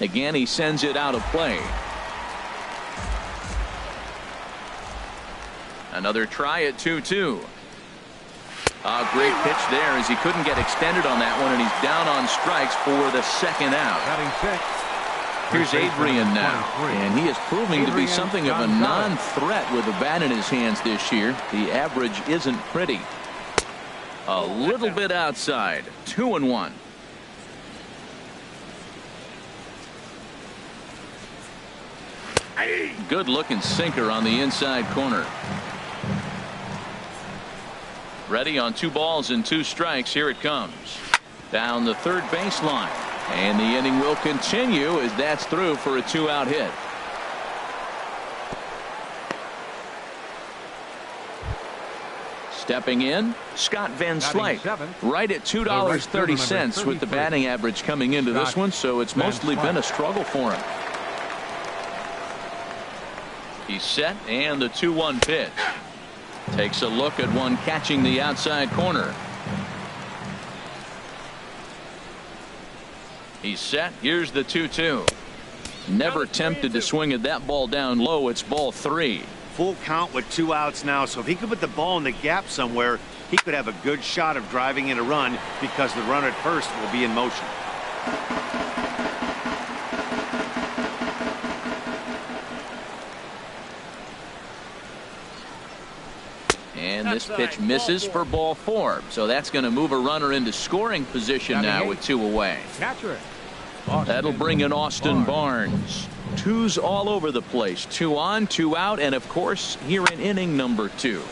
Again, he sends it out of play. Another try at 2-2. A great pitch there as he couldn't get extended on that one, and he's down on strikes for the second out. Here's Adrian now, and he is proving to be something of a non-threat with the bat in his hands this year. The average isn't pretty. A little bit outside. 2-1. Good looking sinker on the inside corner. Ready on 2 balls and 2 strikes. Here it comes. Down the third baseline. And the inning will continue as that's through for a 2-out hit. Stepping in, Scott Van Slyke, right at $2.30 with the batting average coming into this one, so it's mostly been a struggle for him. He's set, and the 2-1 pitch. Takes a look at one catching the outside corner. He's set. Here's the 2-2. Never tempted to swing at that ball down low. It's ball 3. Full count with 2 outs now, so if he could put the ball in the gap somewhere, he could have a good shot of driving in a run because the runner at first will be in motion. And this pitch misses for ball 4. So that's going to move a runner into scoring position now with 2 away. That'll bring in Austin Barnes. 2s all over the place. 2 on, 2 out, and of course here in inning number 2.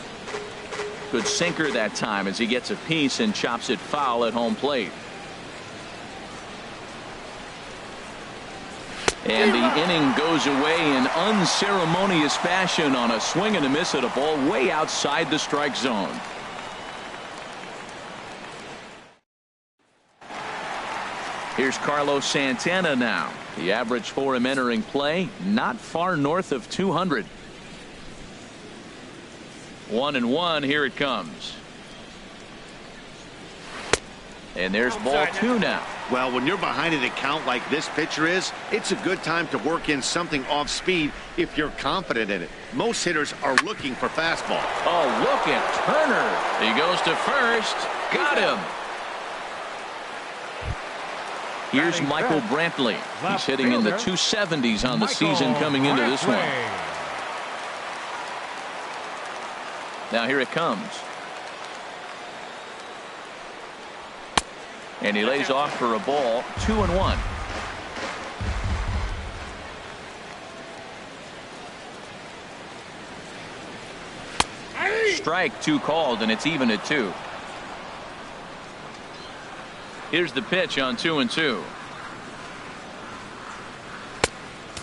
Good sinker that time as he gets a piece and chops it foul at home plate. And the inning goes away in unceremonious fashion on a swing and a miss at a ball way outside the strike zone. Here's Carlos Santana now. The average for him entering play not far north of 200. 1-1. Here it comes. And there's ball 2 now. Well, when you're behind an account like this pitcher is, it's a good time to work in something off speed if you're confident in it. Most hitters are looking for fastball. Oh, look at Turner. He goes to first. Got him. Here's Michael Brantley. He's hitting in the 270s on the season coming into this one. Now here it comes. And he lays off for a ball. 2-1. Strike 2 called, and it's even at 2. Here's the pitch on 2-2.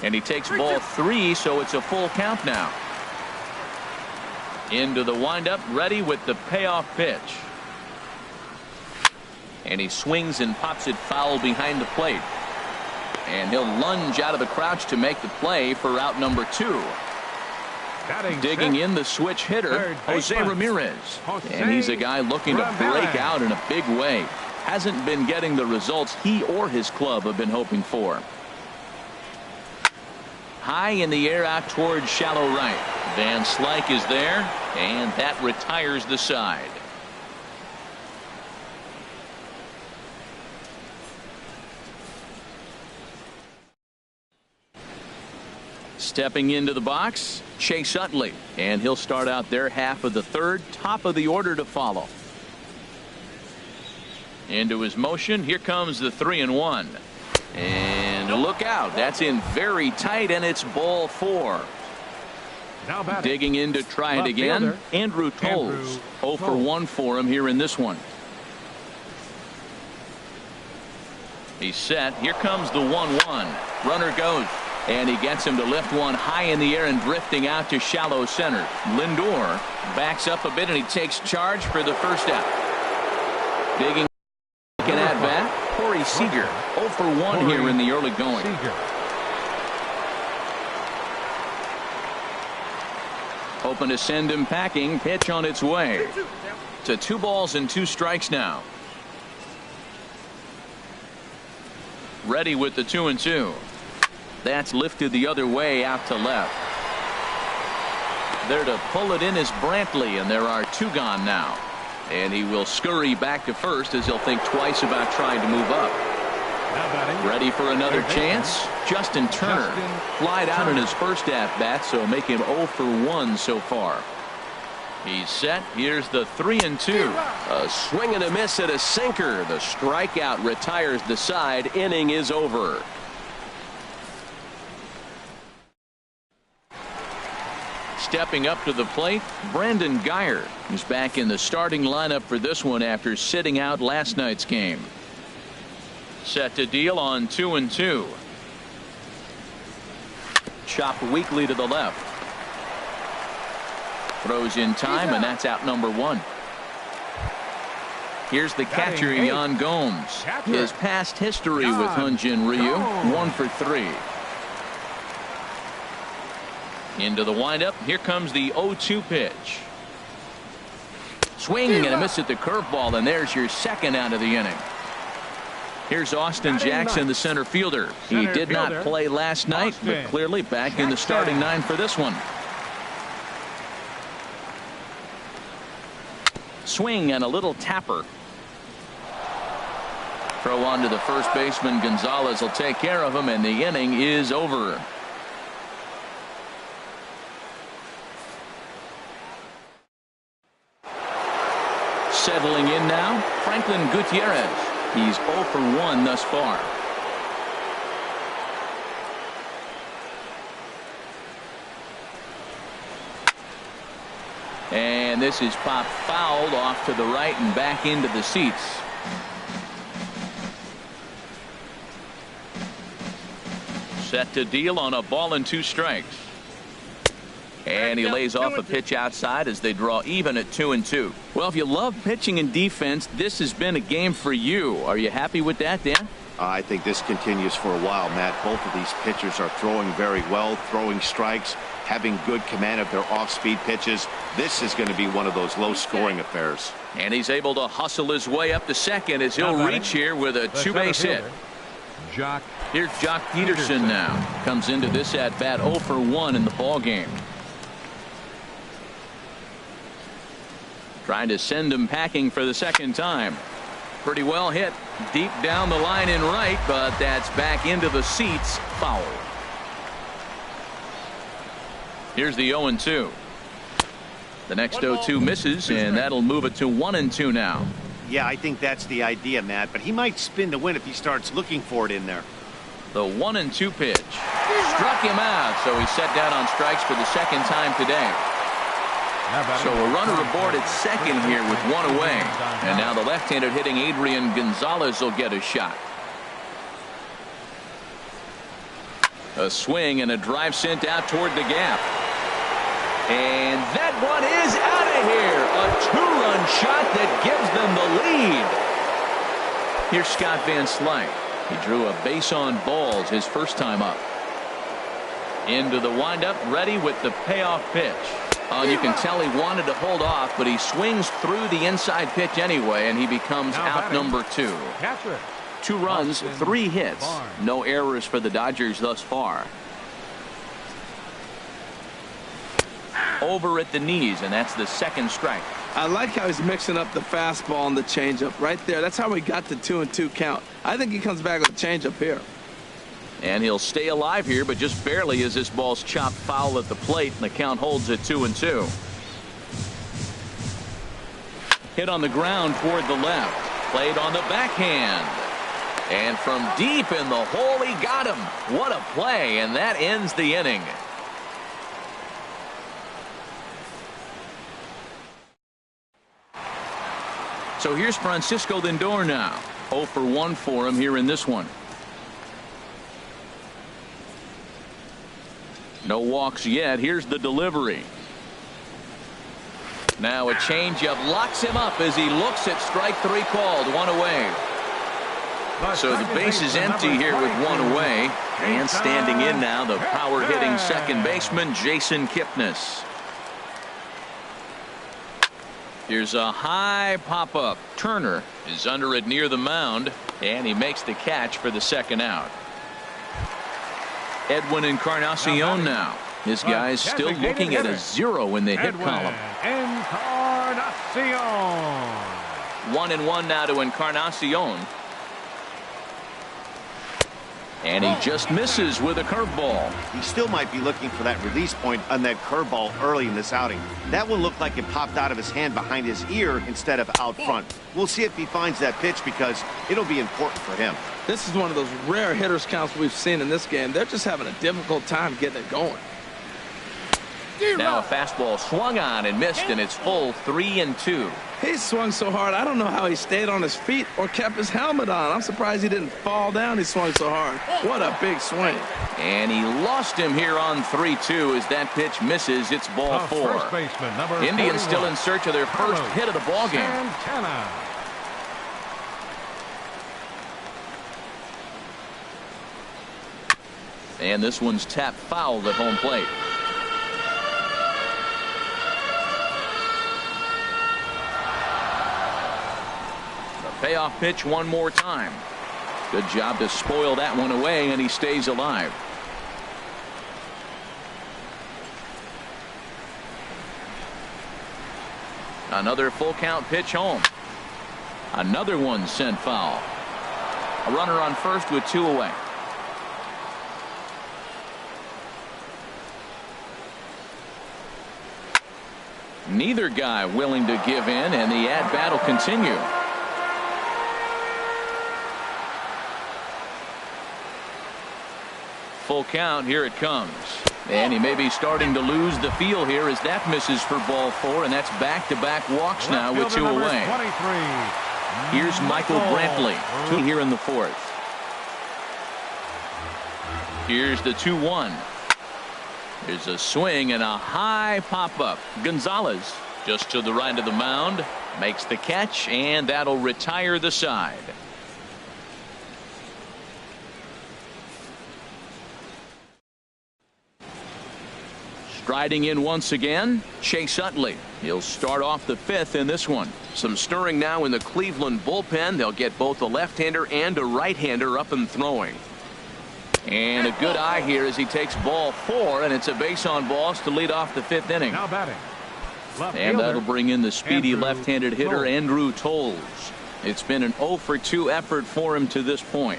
And he takes ball 3, so it's a full count now. Into the windup, ready with the payoff pitch. And he swings and pops it foul behind the plate. And he'll lunge out of the crouch to make the play for out number 2. Digging in the switch hitter, Jose Ramirez. And he's a guy looking to break out in a big way. Hasn't been getting the results he or his club have been hoping for. High in the air out towards shallow right. Van Slyke is there, and that retires the side. Stepping into the box, Chase Utley, and he'll start out their half of the third. Top of the order to follow. Into his motion. Here comes the 3-1. And look out. That's in very tight, and it's ball 4. Digging in to try it again. Andrew Toles. 0 for 1 for him here in this one. He's set. Here comes the 1-1. Runner goes. And he gets him to lift one high in the air and drifting out to shallow center. Lindor backs up a bit, and he takes charge for the first out. Digging an at bat, Corey Seager. 0 for 1 here in the early going. Hoping to send him packing. Pitch on its way. To 2 balls and 2 strikes now. Ready with the 2-2. That's lifted the other way out to left. There to pull it in is Brantley, and there are 2 gone now. And he will scurry back to first as he'll think twice about trying to move up. Ready for another chance? Justin Turner flied out in his first at-bat, so make him 0 for 1 so far. He's set. Here's the 3-2. A swing and a miss at a sinker. The strikeout retires the side. Inning is over. Stepping up to the plate, Brandon Geyer is back in the starting lineup for this one after sitting out last night's game. Set to deal on 2-2. Chopped weakly to the left. Throws in time, and that's out number 1. Here's the catcher, Yan Gomes. His past history with Hyunjin Ryu, 1 for 3. Into the windup. Here comes the 0-2 pitch. Swing and a miss at the curveball, and there's your second out of the inning. Here's Austin Jackson, the center fielder. He did not play last night, but clearly back in the starting 9 for this one. Swing and a little tapper. Throw on to the first baseman. Gonzalez will take care of him, and the inning is over. Settling in now, Franklin Gutierrez. He's 0 for 1 thus far. And this is popped fouled off to the right and back into the seats. Set to deal on a ball and 2 strikes. And he lays off a pitch outside as they draw even at 2-2. Well, if you love pitching and defense, this has been a game for you. Are you happy with that, Dan? I think this continues for a while, Matt. Both of these pitchers are throwing very well, throwing strikes, having good command of their off-speed pitches. This is going to be one of those low-scoring affairs. And he's able to hustle his way up to second as he'll reach here with a 2-base hit. Here's Jock Peterson now. Comes into this at-bat 0 for 1 in the ballgame. Trying to send him packing for the second time. Pretty well hit deep down the line in right, but that's back into the seats. Foul. Here's the 0-2. The next 0-2 misses, and that'll move it to 1-2 now. Yeah, I think that's the idea, Matt, but he might spin the win if he starts looking for it in there. The 1-2 pitch. Struck him out, so he's set down on strikes for the second time today. So a runner aboard at second here with 1 away. And now the left-handed hitting Adrian Gonzalez will get a shot. A swing and a drive sent out toward the gap. And that one is out of here. A 2-run shot that gives them the lead. Here's Scott Van Slyke. He drew a base on balls his first time up. Into the windup, ready with the payoff pitch. You can tell he wanted to hold off, but he swings through the inside pitch anyway, and he becomes out number 2. 2 runs, 3 hits. No errors for the Dodgers thus far. Over at the knees, and that's the second strike. I like how he's mixing up the fastball and the changeup right there. That's how we got the 2-2 count. I think he comes back with a changeup here. And he'll stay alive here, but just barely as this ball's chopped foul at the plate, and the count holds at 2-2. Hit on the ground toward the left. Played on the backhand. And from deep in the hole, he got him. What a play, and that ends the inning. So here's Francisco Lindor now. 0 for 1 for him here in this one. No walks yet. Here's the delivery. Now a changeup locks him up as he looks at strike 3 called. 1 away. So the base is empty here with 1 away. And standing in now, the power hitting second baseman, Jason Kipnis. Here's a high pop-up. Turner is under it near the mound, and he makes the catch for the second out. Edwin Encarnacion now. This guy's still looking at a 0 in the hit column. Encarnacion. 1-1 now to Encarnacion. And he just misses with a curveball. He still might be looking for that release point on that curveball early in this outing. That one looked like it popped out of his hand behind his ear instead of out front. We'll see if he finds that pitch because it'll be important for him. This is one of those rare hitters counts we've seen in this game. They're just having a difficult time getting it going. Now a fastball swung on and missed, and it's full 3-2. He swung so hard, I don't know how he stayed on his feet or kept his helmet on. I'm surprised he didn't fall down. He swung so hard. What a big swing. And he lost him here on 3-2 as that pitch misses. It's ball 4. Indians still in search of their first hit of the ball game. And this one's tapped foul at home plate. Payoff pitch one more time. Good job to spoil that one away, and he stays alive. Another full count pitch home. Another one sent foul. A runner on first with 2 away. Neither guy willing to give in, and the at-bat will continue. Full count, here it comes. And he may be starting to lose the feel here as that misses for ball 4, and that's back-to-back walks now with 2 away. Here's Michael Brantley, 2 here in the 4th. Here's the 2-1. There's a swing and a high pop-up. Gonzalez just to the right of the mound makes the catch, and that'll retire the side. Striding in once again, Chase Utley. He'll start off the 5th in this one. Some stirring now in the Cleveland bullpen. They'll get both a left-hander and a right-hander up and throwing. And a good eye here as he takes ball 4, and it's a base on balls to lead off the 5th inning. Now batting. And that'll bring in the speedy left-handed hitter Andrew Tolles. It's been an 0 for 2 effort for him to this point.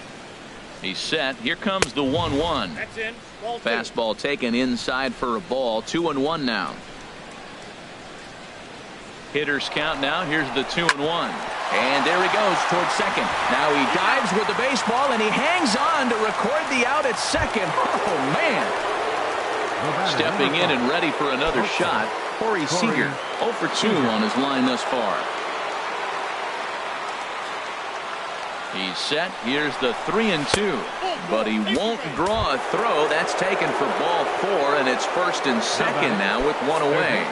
He's set. Here comes the 1-1. That's in. Fastball taken inside for a ball. 2-1 now. Hitters count now. Here's the 2-1. And there he goes towards second. Now he dives with the baseball, and he hangs on to record the out at second. Oh, man. Stepping in and ready for another shot, Corey Seager. 0 for 2 on his line thus far. He's set. Here's the 3-2. But he won't draw a throw. That's taken for ball 4, and it's first and second now with 1 away.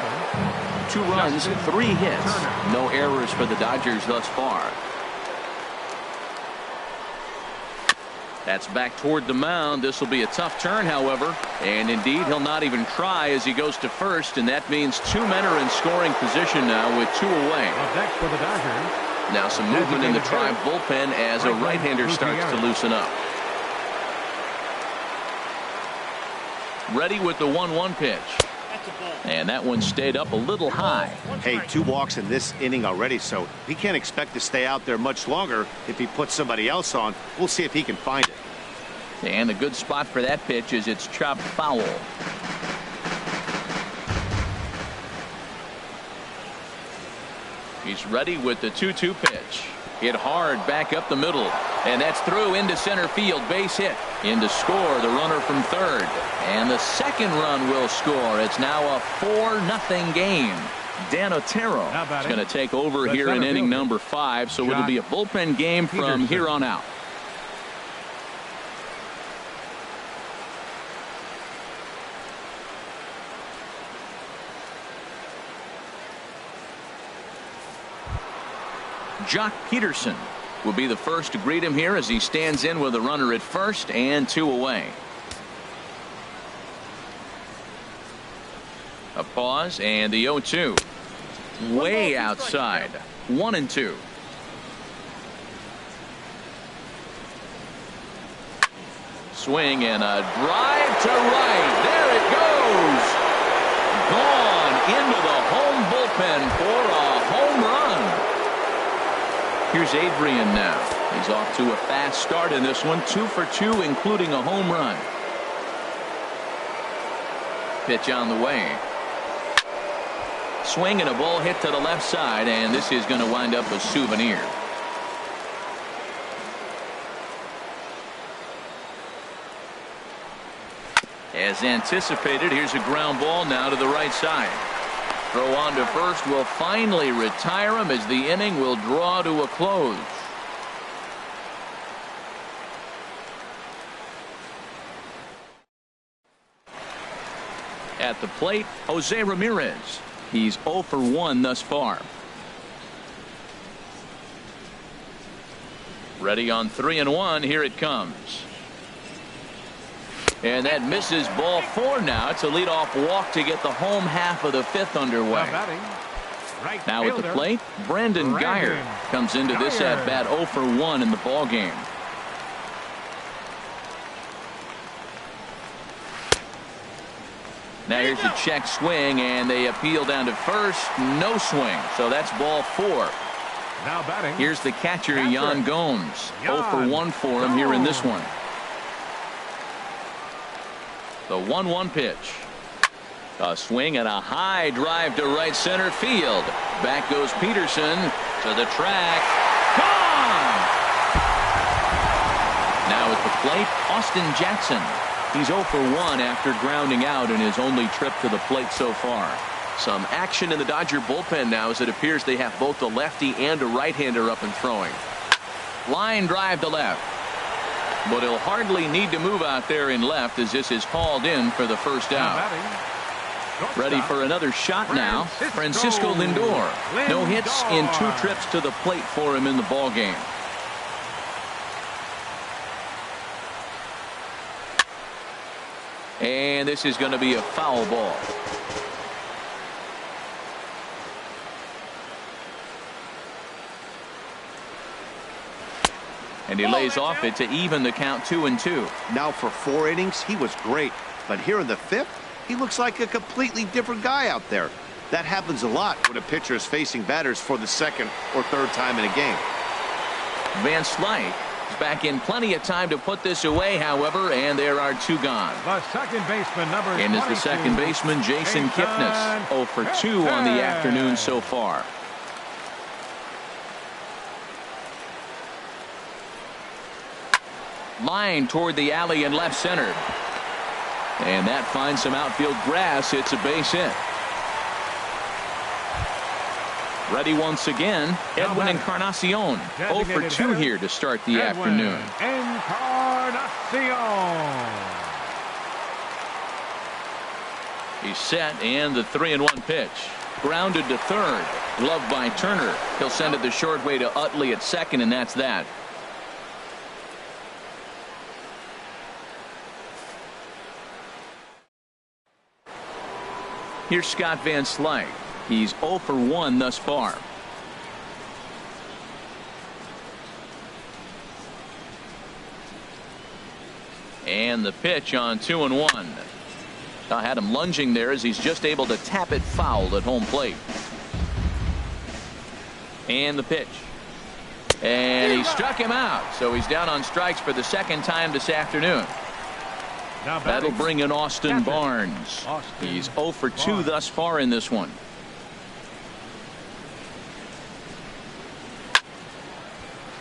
2 runs, 3 hits. No errors for the Dodgers thus far. That's back toward the mound. This will be a tough turn, however. And indeed, he'll not even try as he goes to first, and that means 2 men are in scoring position now with 2 away. Up next for the Dodgers. Now some movement in the Tribe bullpen as a right-hander starts to loosen up. Ready with the 1-1 pitch. And that one stayed up a little high. Hey, 2 walks in this inning already, so he can't expect to stay out there much longer if he puts somebody else on. We'll see if he can find it. And the good spot for that pitch is it's chopped foul. He's ready with the 2-2 pitch. Hit hard back up the middle. And that's through into center field. Base hit. In to score the runner from third. And the second run will score. It's now a 4-0 game. Dan Otero is going to take over here in inning number 5. So it'll be a bullpen game from here on out. Jock Peterson will be the first to greet him here as he stands in with a runner at first and 2 away. A pause and the 0-2. Way outside. 1-2. Swing and a drive to right. There it goes. Gone into the home bullpen for a home run. Here's Adrian now. He's off to a fast start in this one. 2 for 2, including a home run. Pitch on the way. Swing and a ball hit to the left side, and this is going to wind up a souvenir. As anticipated, here's a ground ball now to the right side. Throw on to first will finally retire him as the inning will draw to a close. At the plate, Jose Ramirez. He's 0 for 1 thus far. Ready on 3-1. Here it comes. And that misses ball 4 now. It's a leadoff walk to get the home half of the 5th underway. Now at the plate, Brandon Guyer comes into this at bat 0 for 1 in the ball game. Now here's a check swing, and they appeal down to first. No swing, so that's ball 4. Now batting. Here's the catcher, Yan Gomes. 0 for 1 for him here in this one. The 1-1 pitch. A swing and a high drive to right center field. Back goes Peterson to the track. Gone! Now at the plate, Austin Jackson. He's 0 for 1 after grounding out in his only trip to the plate so far. Some action in the Dodger bullpen now as it appears they have both a lefty and a right-hander up and throwing. Line drive to left. But he'll hardly need to move out there in left as this is hauled in for the first out. Ready for another shot now. Francisco Lindor. No hits in 2 trips to the plate for him in the ball game. And this is going to be a foul ball. And he lays off it to even the count 2-2. Now for 4 innings, he was great. But here in the 5th, he looks like a completely different guy out there. That happens a lot when a pitcher is facing batters for the 2nd or 3rd time in a game. Van Slyke is back in plenty of time to put this away, however, and there are 2 gone. The second baseman, number 22. And is the second baseman, Jason Kipnis. 0 for 2 on the afternoon so far. Line toward the alley in left center. And that finds some outfield grass. It's a base hit. Ready once again, Edwin Encarnacion. 0 for 2 here to start the afternoon. Encarnacion. He's set, and the 3-1 pitch. Grounded to third. Gloved by Turner. He'll send it the short way to Utley at second, and that's that. Here's Scott Van Slyke. He's 0 for 1 thus far. And the pitch on 2-1. I had him lunging there as he's just able to tap it foul at home plate. And the pitch. And he struck him out. So he's down on strikes for the 2nd time this afternoon. That'll bring in Austin Barnes. He's 0 for 2 thus far in this one.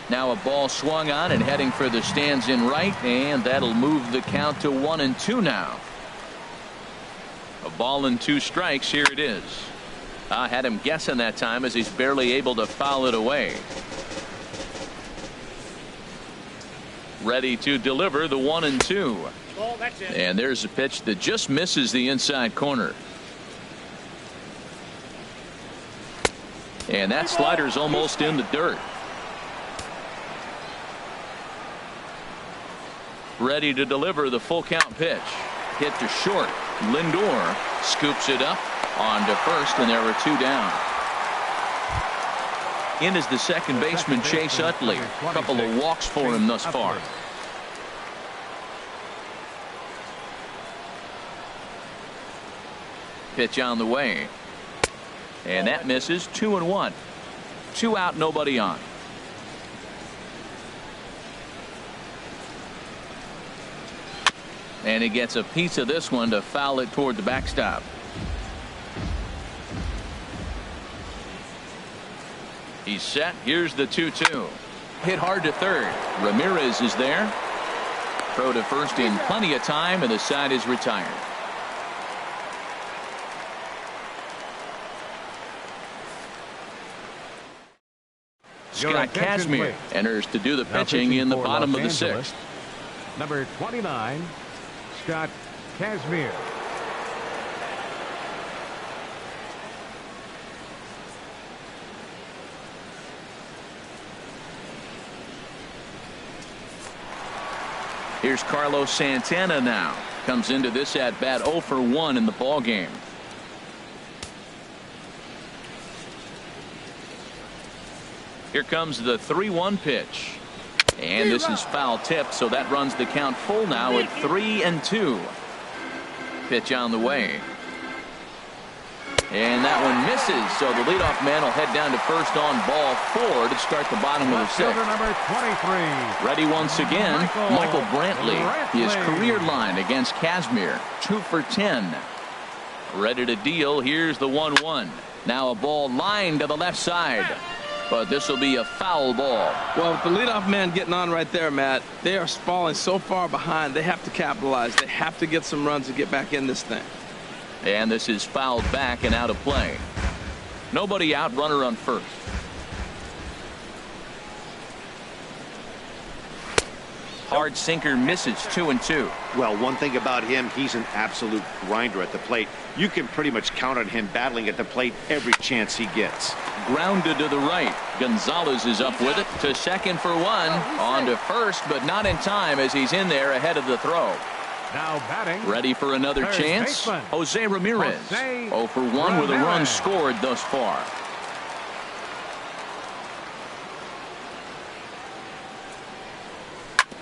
Now a ball swung on and heading for the stands in right, and that'll move the count to 1-2 now. A ball and 2 strikes. Here it is. I had him guessing that time as he's barely able to foul it away. Ready to deliver the 1-2. And there's a pitch that just misses the inside corner. And that slider's almost in the dirt. Ready to deliver the full count pitch. Hit to short. Lindor scoops it up on to first, and there are 2 down. In is the second baseman, Chase Utley. A couple of walks for him thus far. Pitch on the way. And that misses. 2-1. 2 out, nobody on. And he gets a piece of this one to foul it toward the backstop. He's set. Here's the 2-2. Hit hard to third. Ramirez is there. Throw to first in plenty of time, and the side is retired. Scott Kazmir enters to do the pitching in the bottom of the 6th. Number 29, Scott Kazmir. Here's Carlos Santana now. Comes into this at bat 0 for 1 in the ball game. Here comes the 3-1 pitch. And this is foul tipped, so that runs the count full now at 3-2. Pitch on the way. And that one misses, so the leadoff man will head down to first on ball 4 to start the bottom of the 6th. Number 23. Ready once again, Michael Brantley. His career line against Kazmir, 2 for 10. Ready to deal. Here's the 1-1. Now a ball lined to the left side. But this will be a foul ball. Well, with the leadoff man getting on right there, Matt, they are falling so far behind. They have to capitalize. They have to get some runs to get back in this thing. And this is fouled back and out of play. Nobody out, runner on first. Hard sinker misses. 2-2. Well, one thing about him, he's an absolute grinder at the plate. You can pretty much count on him battling at the plate every chance he gets. Grounded to the right. Gonzalez is up with it to second for 1. On to first, but not in time as he's in there ahead of the throw. Now batting. Ready for another chance. Baseman. Jose Ramirez. 0 for 1 with a run scored thus far.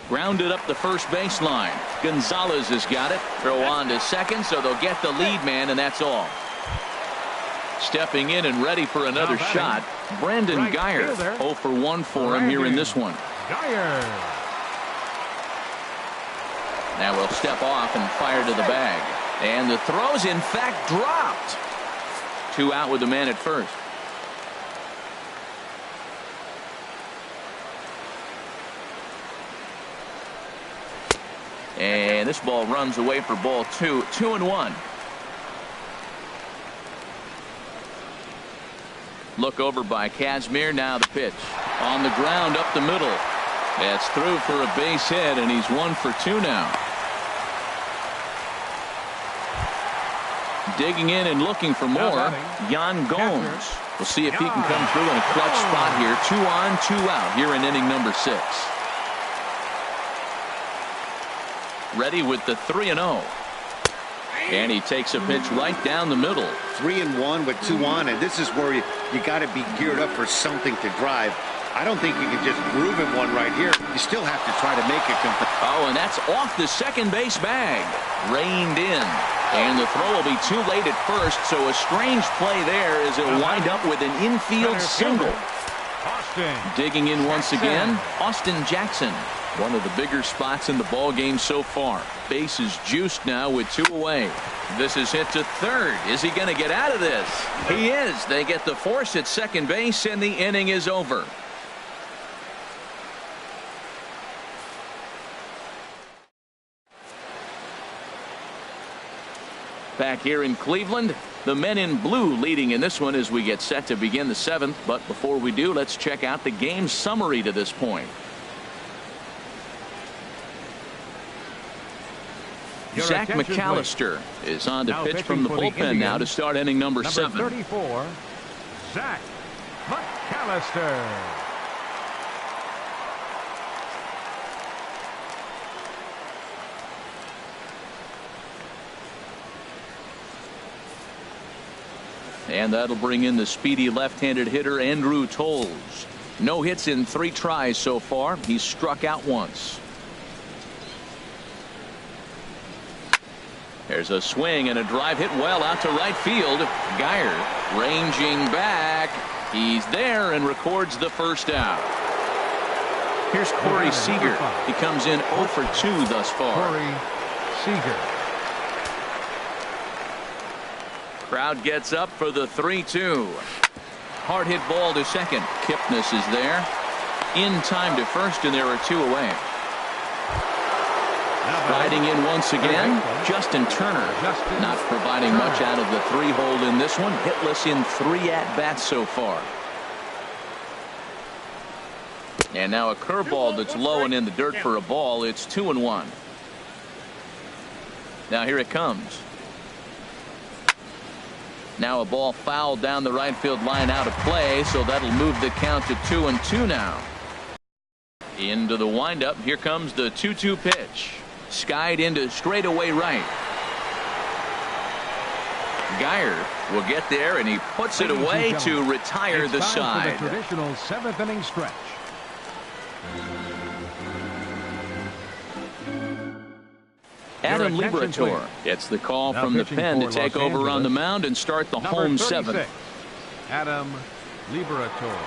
Grounded up the first baseline. Gonzalez has got it. Throw on to second, so they'll get the lead man, and that's all. Stepping in and ready for another shot, Brandon right Geyer. fielder. 0 for 1 for him here in this one. Geyer. Now we'll step off and fire to the bag. And the throw's in fact dropped. 2 out with the man at first. And this ball runs away for ball 2. 2-1. Look over by Kazmir. Now the pitch. On the ground up the middle. That's through for a base hit, and he's 1 for 2 now. Digging in and looking for more, Yan Gomes. We'll see if he can come through in a clutch spot here. 2 on, 2 out here in inning number 6. Ready with the 3-0. And he takes a pitch right down the middle. 3-1 with 2 on, and this is where you got to be geared up for something to drive. I don't think you can just groove him one right here. You still have to try to make it complete. Oh, and that's off the second base bag. Reined in. And the throw will be too late at first, so a strange play there as it'll wind up with an infield single. Digging in once again, Austin Jackson. One of the bigger spots in the ball game so far. Base is juiced now with 2 away. This is hit to third. Is he going to get out of this? He is. They get the force at second base, and the inning is over. Back here in Cleveland, the men in blue leading in this one as we get set to begin the 7th. But before we do, let's check out the game summary to this point. Zach McAllister is on to pitch from the bullpen now to start inning number 7. 34, Zach McAllister. And that'll bring in the speedy left-handed hitter Andrew Toles. No hits in 3 tries so far. He's struck out once. There's a swing and a drive hit well out to right field. Geyer ranging back. He's there and records the first out. Here's Corey Seager. He comes in 0 for 2 thus far. Corey Seager. Crowd gets up for the 3-2. Hard hit ball to second. Kipnis is there. In time to first, and there are 2 away. Riding in once again, Justin Turner. Not providing much out of the 3-hole in this one. Hitless in 3 at-bats so far. And now a curveball that's low and in the dirt for a ball. It's 2-1. Now here it comes. Now a ball fouled down the right field line out of play, so that'll move the count to 2-2 now. Into the windup. Here comes the 2-2 pitch. Skied into straightaway right. Geyer will get there, and he puts it away to retire the side. For the traditional 7th inning stretch. Adam Liberator gets the call from the pen to take over on the mound and start the home 7th. Adam Liberator.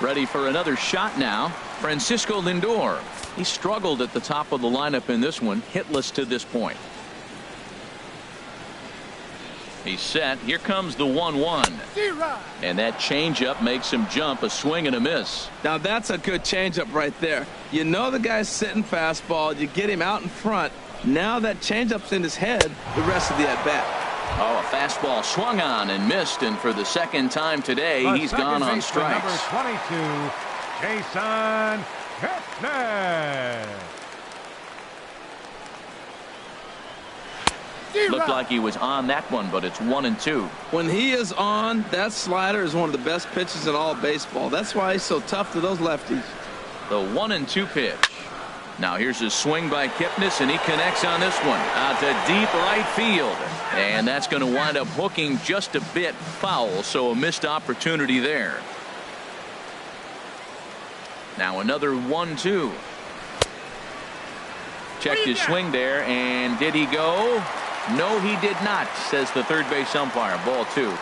Ready for another shot now. Francisco Lindor. He struggled at the top of the lineup in this one. Hitless to this point. He's set. Here comes the 1-1. And that changeup makes him jump. A swing and a miss. Now that's a good changeup right there. You know the guy's sitting fastball. You get him out in front. Now that changeup's in his head the rest of the at-bat. Oh, a fastball swung on and missed, and for the second time today, he's gone on strikes. Number 22, Jason Kipnis. Looked like he was on that one, but it's 1-2. When he is on, that slider is one of the best pitches in all of baseball. That's why he's so tough to those lefties. The 1-2 pitch. Now here's a swing by Kipnis, and he connects on this one out to deep right field, and that's going to wind up hooking just a bit foul, so a missed opportunity there. Now another 1-2. Checked his swing there, and did he go? No, he did not, says the third base umpire. Ball 2.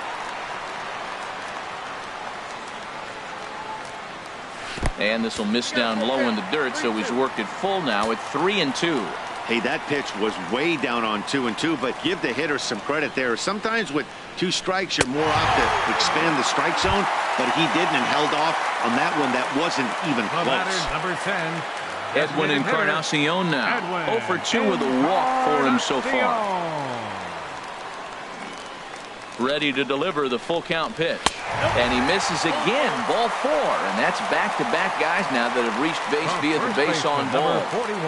And this will miss down low in the dirt, so he's worked it full now at 3-2. Hey, that pitch was way down on 2-2, but give the hitter some credit there. Sometimes with 2 strikes, you're more apt to expand the strike zone, but he didn't and held off on that one that wasn't even close. Number 10. Edwin Encarnacion now. 0 for 2 with a walk for him so far. Ready to deliver the full count pitch. And he misses again. Ball 4. And that's back-to-back guys now that have reached base via the base on ball.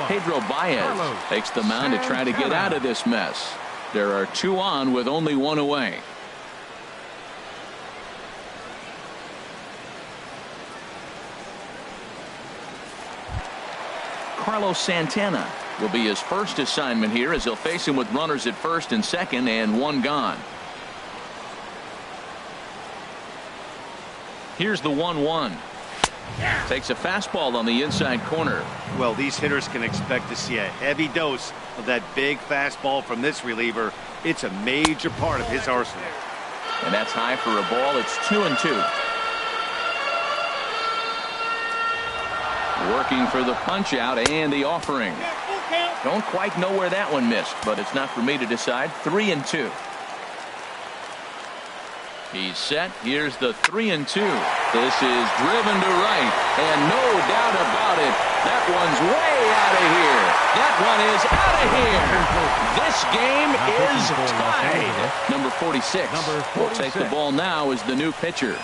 Pedro Baez takes the mound to try to get out of this mess. There are 2 on with only 1 away. Carlos Santana will be his first assignment here as he'll face him with runners at first and second and 1 gone. Here's the 1-1. Takes a fastball on the inside corner. Well, these hitters can expect to see a heavy dose of that big fastball from this reliever. It's a major part of his arsenal. And that's high for a ball. It's 2-2. Working for the punch out and the offering. Don't quite know where that one missed, but it's not for me to decide. 3-2. He's set. Here's the 3-2. This is driven to right, and no doubt about it, that one's way out of here. That one is out of here. This game is tied. Number 46 will take the ball now as the new pitcher.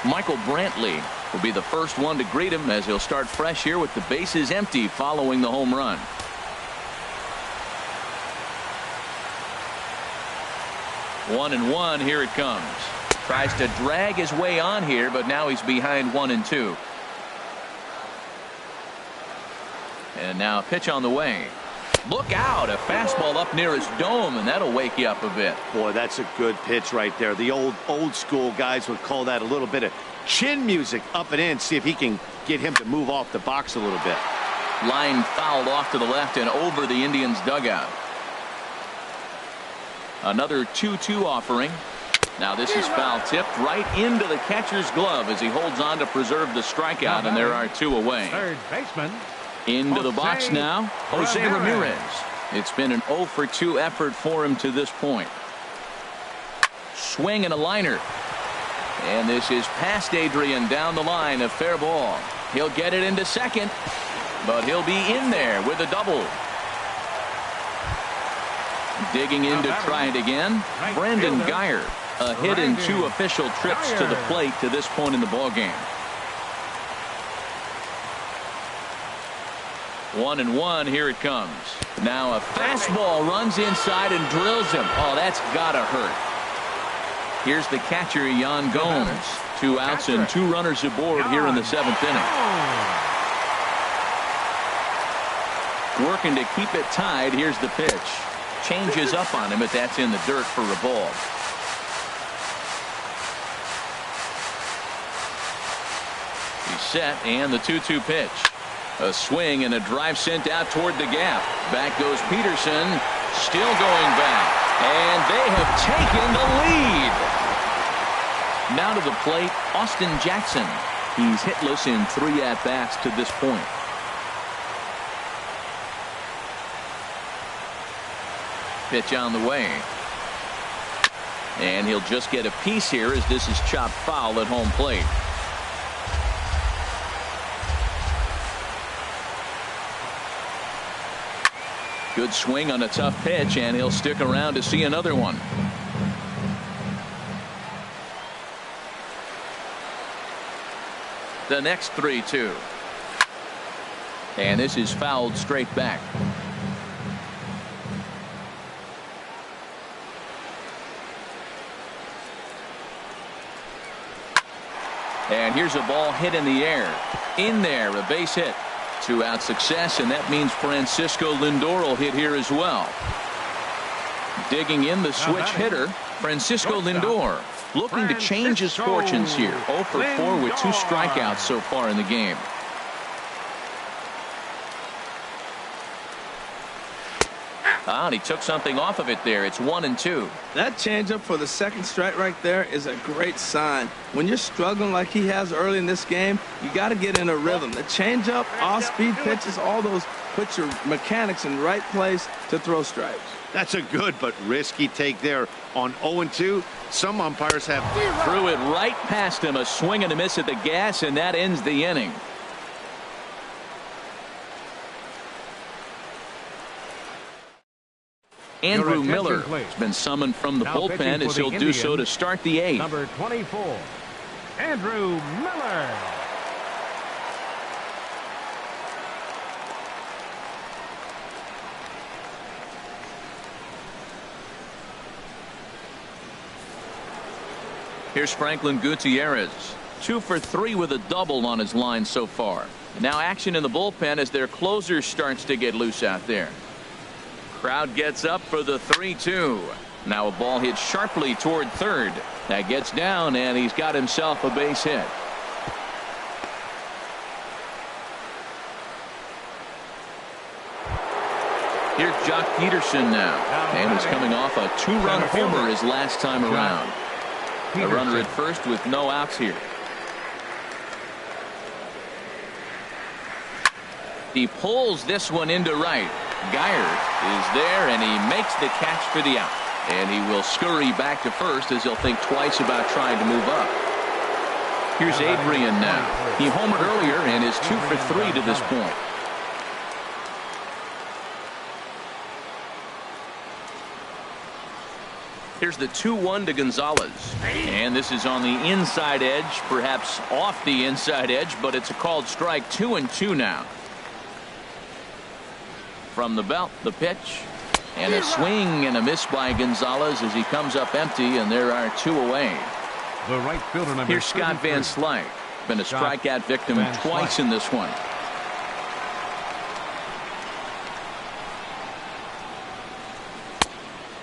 Michael Brantley will be the first one to greet him as he'll start fresh here with the bases empty following the home run. One and one. Here it comes. Tries to drag his way on here, but now he's behind 1-2. And now a pitch on the way. Look out, a fastball up near his dome, and that'll wake you up a bit. Boy, that's a good pitch right there. The old school guys would call that a little bit of chin music up and in. See if he can get him to move off the box a little bit. Line fouled off to the left and over the Indians dugout. Another 2-2 offering. Now this is foul tipped right into the catcher's glove as he holds on to preserve the strikeout, and there are 2 away. Third baseman. Into the box now, Jose Ramirez. It's been an 0-for-2 effort for him to this point. Swing and a liner. And this is past Adrian down the line, a fair ball. He'll get it into second, but he'll be in there with a double. Digging in to try it again, Brandon Geyer. A hit in 2 official trips to the plate to this point in the ballgame. 1-1, here it comes. Now a fastball runs inside and drills him. Oh, that's gotta hurt. Here's the catcher, Yan Gomes. 2 outs and 2 runners aboard here in the 7th inning. Working to keep it tied. Here's the pitch. Changes up on him, but that's in the dirt for a ball. He's set, and the 2-2 pitch. A swing and a drive sent out toward the gap. Back goes Peterson. Still going back. And they have taken the lead. Now to the plate, Austin Jackson. He's hitless in 3 at-bats to this point. Pitch on the way. And he'll just get a piece here as this is chopped foul at home plate. Good swing on a tough pitch, and he'll stick around to see another one. The next 3-2. And this is fouled straight back. And here's a ball hit in the air. In there, a base hit. 2-out success, and that means Francisco Lindor will hit here as well. Digging in the switch hitter, Francisco Lindor, looking to change his fortunes here. 0-for-4 with 2 strikeouts so far in the game. And he took something off of it there. It's 1-2. That changeup for the second strike right there is a great sign. When you're struggling like he has early in this game, you got to get in a rhythm. The changeup, off-speed pitches, all those put your mechanics in the right place to throw strikes. That's a good but risky take there on 0-2. Some umpires have threw it right past him. A swing and a miss at the gas, and that ends the inning. Andrew Miller has been summoned from the bullpen as he'll do so to start the 8th. Number 24, Andrew Miller. Here's Franklin Gutierrez. 2 for 3 with a double on his line so far. Now action in the bullpen as their closer starts to get loose out there. Crowd gets up for the 3-2. Now a ball hit sharply toward third. That gets down, and he's got himself a base hit. Here's Jock Peterson now, and he's coming off a 2-run homer his last time around. A runner at first with no outs here. He pulls this one into right. Geyer is there, and he makes the catch for the out. And he will scurry back to first as he'll think twice about trying to move up. Here's Adrian now. He homered earlier and is 2 for 3 to this point. Here's the 2-1 to Gonzalez. And this is on the inside edge, perhaps off the inside edge, but it's a called strike. 2-2 now. From the belt, the pitch, and a swing and a miss by Gonzalez as he comes up empty, and there are 2 away. The right fielder, number Here's Scott Van 33. Slyke. Been a Scott strikeout victim Van twice Slyke. in this one.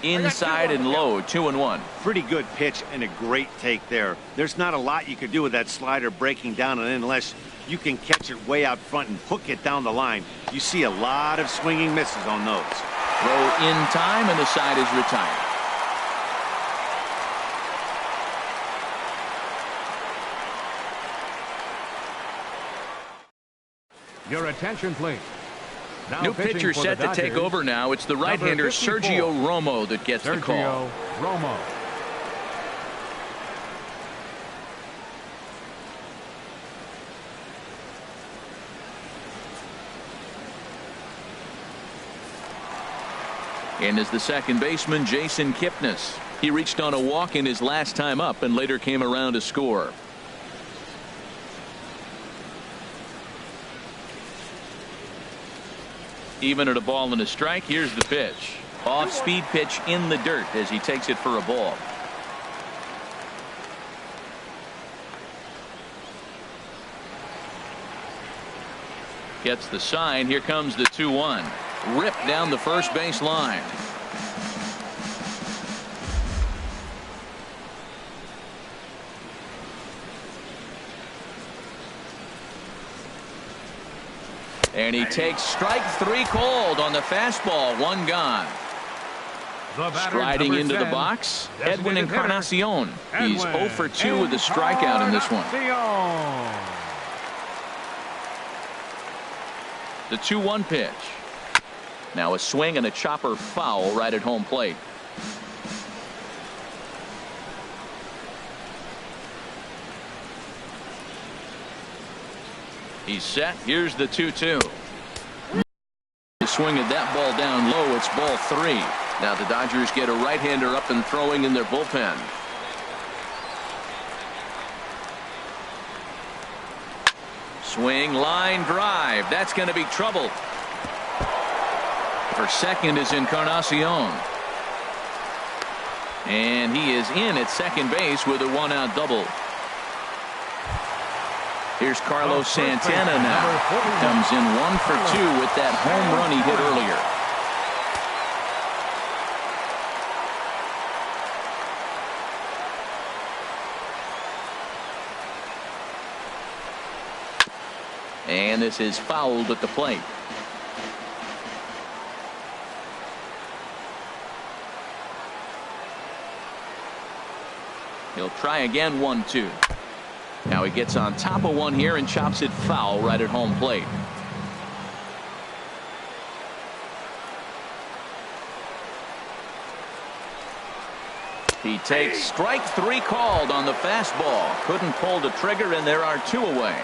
Inside and low, 2-1. Pretty good pitch and a great take there. There's not a lot you could do with that slider breaking down, and unless you can catch it way out front and hook it down the line, you see a lot of swinging misses on those. Throw in time, and the side is retired. Your attention, please. Now New pitching pitcher for set the to take Dodgers, over now. It's the right-hander number 54, Sergio Romo that gets the call. Sergio Romo. And is the second baseman Jason Kipnis. He reached on a walk in his last time up and later came around to score. Even at a ball and a strike, here's the pitch. Off-speed pitch in the dirt as he takes it for a ball. Gets the sign. Here comes the 2-1. Ripped down the first base line. And he takes strike 3 called on the fastball. 1 gone. The batter, Striding number into 10, the box, designated Edwin hitter, Encarnacion. He's Edwin 0 for 2 with a strikeout in this one. Encarnacion. The 2-1 pitch. Now a swing and a chopper foul right at home plate. He's set. Here's the 2-2. Swing at that ball down low. It's ball 3. Now the Dodgers get a right-hander up and throwing in their bullpen. Swing, line drive. That's going to be trouble. For second is Encarnacion. And he is in at second base with a 1-out double. Here's Carlos Santana now. Comes in 1 for 2 with that home run he hit earlier. And this is fouled at the plate. He'll try again. 1-2. Now he gets on top of one here and chops it foul right at home plate. He takes strike 3 called on the fastball. Couldn't pull the trigger, and there are 2 away.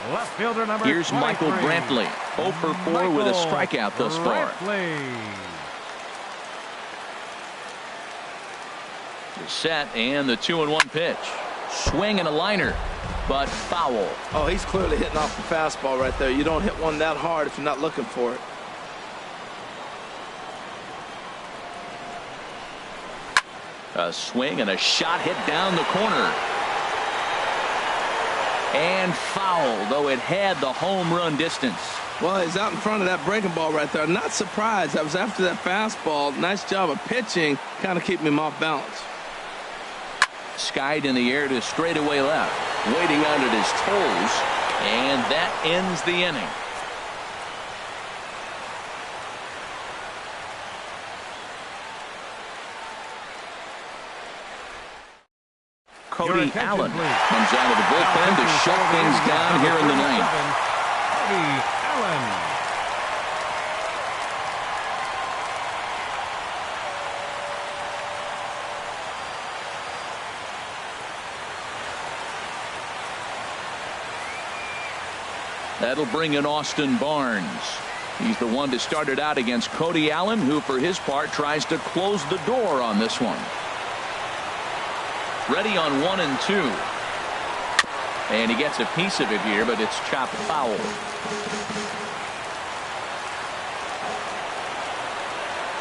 Left fielder number Here's 23. Michael Brantley. 0 for 4 with a strikeout thus far. The set and the 2-1 pitch. Swing and a liner, but foul. Oh, he's clearly hitting off the fastball right there. You don't hit one that hard if you're not looking for it. A swing and a shot hit down the corner. And foul, though it had the home run distance. Well, he's out in front of that breaking ball right there. Not surprised. I was after that fastball. Nice job of pitching, kind of keeping him off balance. Skied in the air to straightaway left. Waiting on at his toes. And that ends the inning. Cody Allen comes out of the bullpen to shut things down here in the ninth. Cody Allen. That'll bring in Austin Barnes. He's the one to start it out against Cody Allen, who for his part tries to close the door on this one. Ready on 1 and 2. And he gets a piece of it here, but it's chopped foul.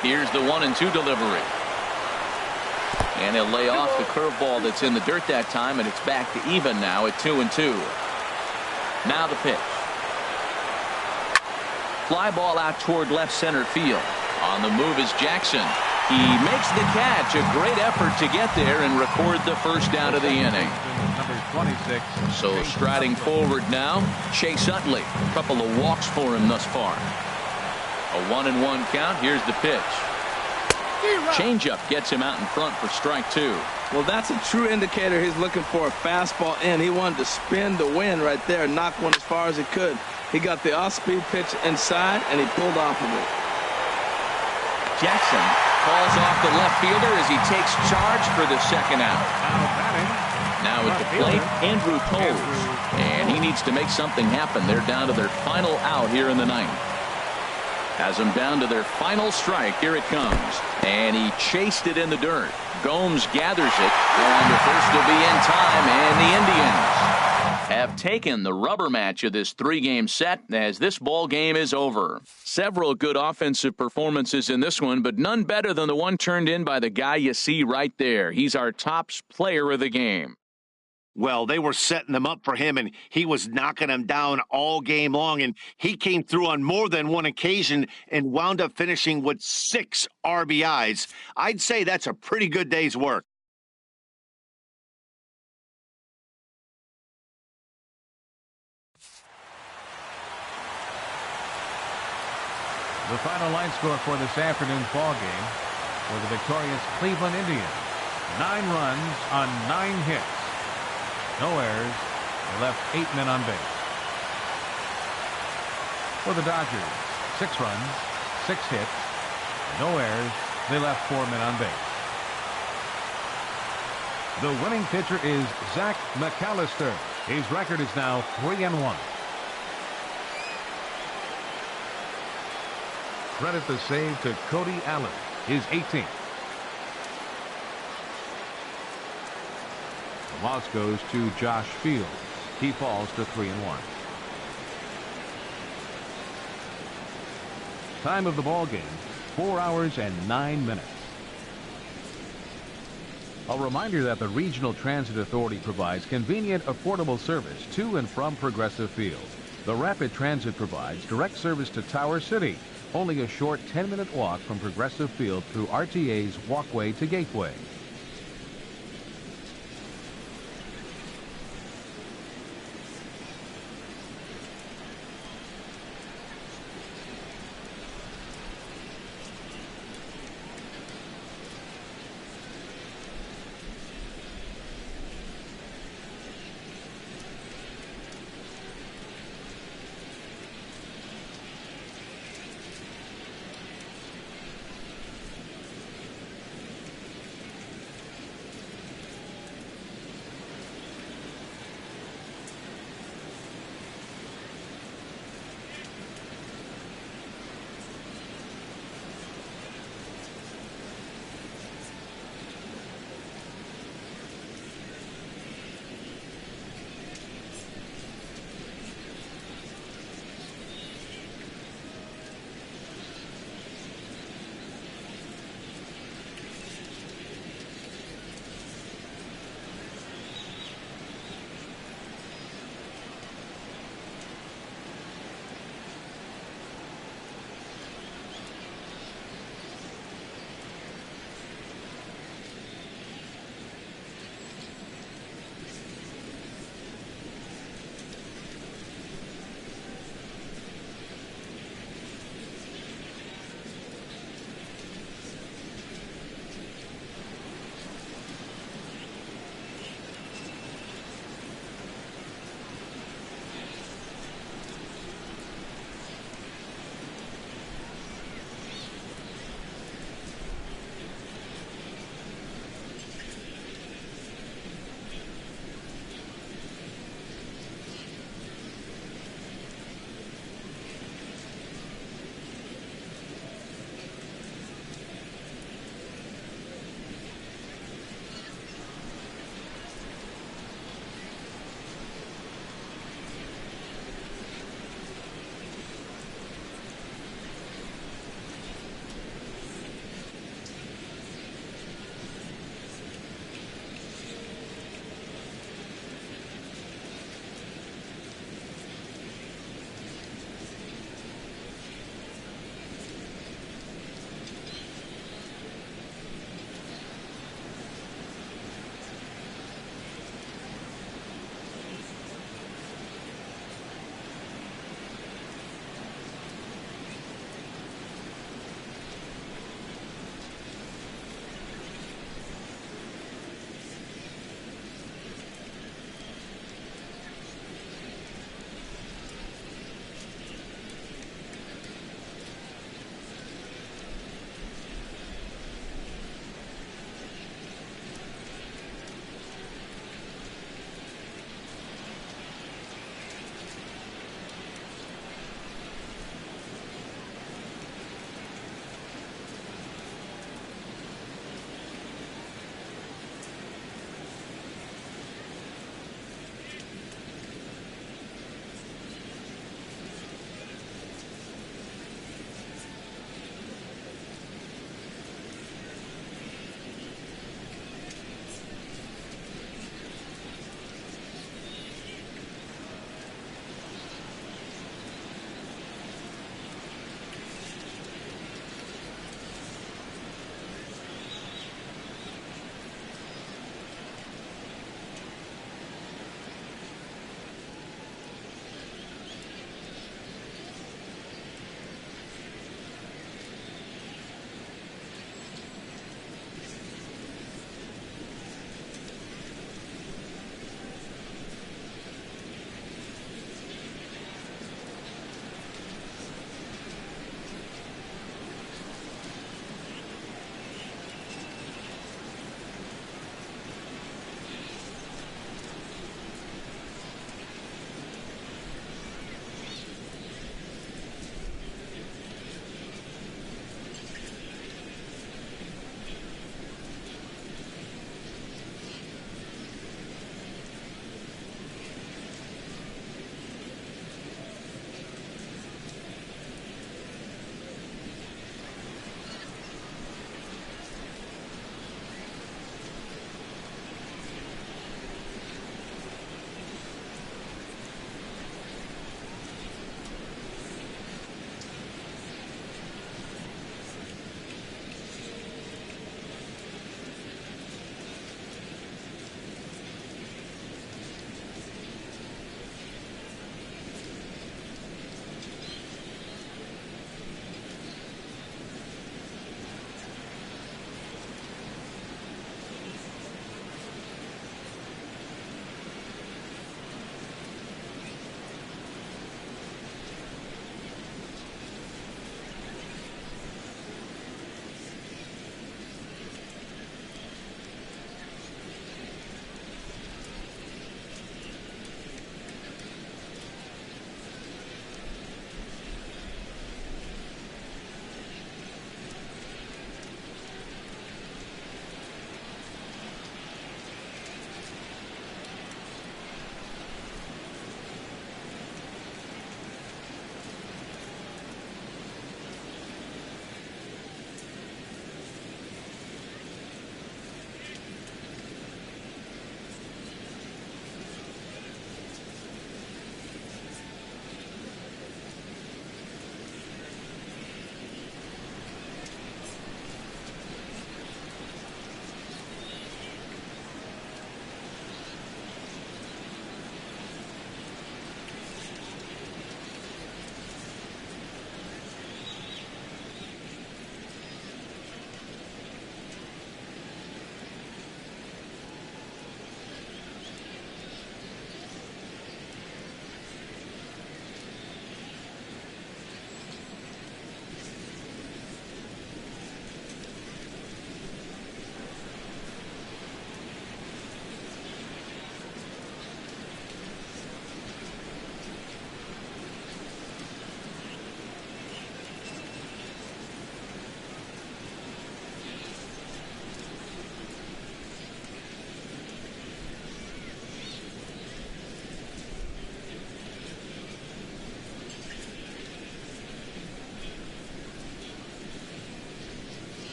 Here's the 1 and 2 delivery. And he'll lay off the curveball that's in the dirt that time, and it's back to even now at 2-2. Now the pitch. Fly ball out toward left center field. On the move is Jackson. He makes the catch. A great effort to get there and record the first out of the inning. Number 26. So striding forward now, Chase Utley. A couple of walks for him thus far. A 1-1 count. Here's the pitch. Changeup gets him out in front for strike 2. Well, that's a true indicator he's looking for a fastball in. He wanted to spin the wind right there and knock one as far as he could. He got the off-speed pitch inside, and he pulled off of it. Jackson falls off the left fielder as he takes charge for the second out. Now at the plate, Andrew Toles. And he needs to make something happen. They're down to their final out here in the ninth. Has them down to their final strike. Here it comes. And he chased it in the dirt. Gomes gathers it. And the first will be in time. And the Indians have taken the rubber match of this 3-game set as this ball game is over. Several good offensive performances in this one, but none better than the one turned in by the guy you see right there. He's our top player of the game. Well, they were setting them up for him, and he was knocking them down all game long, and he came through on more than one occasion and wound up finishing with 6 RBIs. I'd say that's a pretty good day's work. The final line score for this afternoon's ball game for the victorious Cleveland Indians. 9 runs on 9 hits. No errors. They left 8 men on base. For the Dodgers, 6 runs, 6 hits, no errors. They left 4 men on base. The winning pitcher is Zach McAllister. His record is now 3-1. Credit the save to Cody Allen, his 18th. The loss goes to Josh Fields. He falls to 3-1. Time of the ball game, 4 hours and 9 minutes. A reminder that the Regional Transit Authority provides convenient, affordable service to and from Progressive Field. The Rapid Transit provides direct service to Tower City, only a short 10-minute walk from Progressive Field through RTA's Walkway to Gateway.